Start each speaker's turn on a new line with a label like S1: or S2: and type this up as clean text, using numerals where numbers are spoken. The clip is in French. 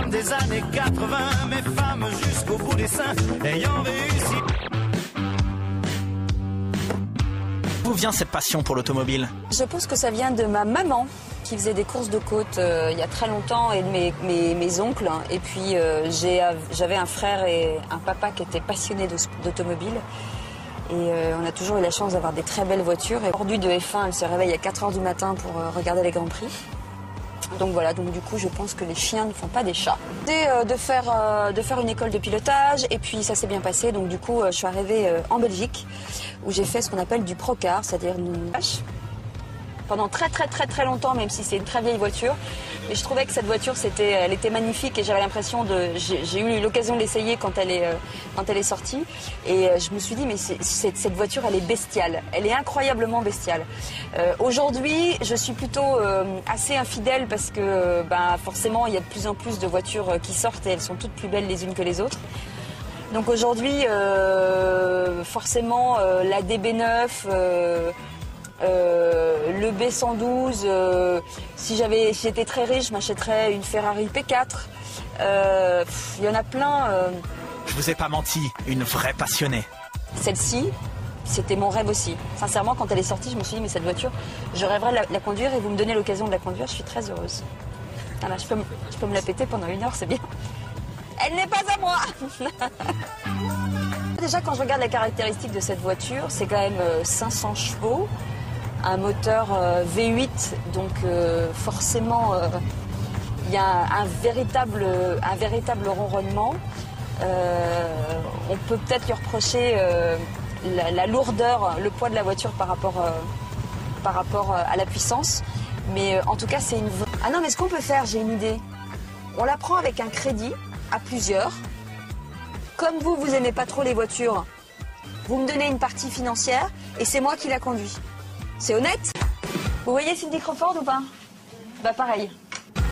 S1: femmes des années 80, mes femmes jusqu'au bout des seins, ayant réussi.
S2: D'où vient cette passion pour l'automobile?
S3: Je pense que ça vient de ma maman qui faisait des courses de côte il y a très longtemps et de mes oncles. Et puis j'avais un frère et un papa qui étaient passionnés d'automobile. Et on a toujours eu la chance d'avoir des très belles voitures. Et aujourd'hui de F1, elle se réveille à 4 h du matin pour regarder les Grands Prix. Donc voilà, donc du coup je pense que les chiens ne font pas des chats. J'ai de faire une école de pilotage et puis ça s'est bien passé. Donc du coup je suis arrivée en Belgique où j'ai fait ce qu'on appelle du procar, c'est-à-dire une vache. Pendant très longtemps, même si c'est une très vieille voiture. Mais je trouvais que cette voiture, elle était magnifique et j'avais l'impression j'ai eu l'occasion de l'essayer quand elle est sortie. Et je me suis dit, mais cette voiture, elle est bestiale. Elle est incroyablement bestiale. Aujourd'hui, je suis plutôt assez infidèle parce que forcément, il y a de plus en plus de voitures qui sortent et elles sont toutes plus belles les unes que les autres. Donc aujourd'hui, forcément, la DB9... le B112, si j'étais très riche, je m'achèterais une Ferrari P4. Il y en a plein.
S2: Je vous ai pas menti, une vraie passionnée.
S3: Celle-ci, c'était mon rêve aussi. Sincèrement, quand elle est sortie, je me suis dit, mais cette voiture, je rêverais de la conduire et vous me donnez l'occasion de la conduire, je suis très heureuse. Voilà, je peux me la péter pendant 1 heure, c'est bien. Elle n'est pas à moi. Déjà, quand je regarde les caractéristiques de cette voiture, c'est quand même 500 chevaux. Un moteur V8, donc forcément il y a un véritable ronronnement. On peut peut-être lui reprocher la lourdeur, le poids de la voiture par rapport à la puissance. Mais en tout cas, c'est une... Ah non, mais ce qu'on peut faire, j'ai une idée. On la prend avec un crédit à plusieurs. Comme vous aimez pas trop les voitures, vous me donnez une partie financière et c'est moi qui la conduis. C'est honnête? Vous voyez Cindy Crawford ou pas? Bah pareil.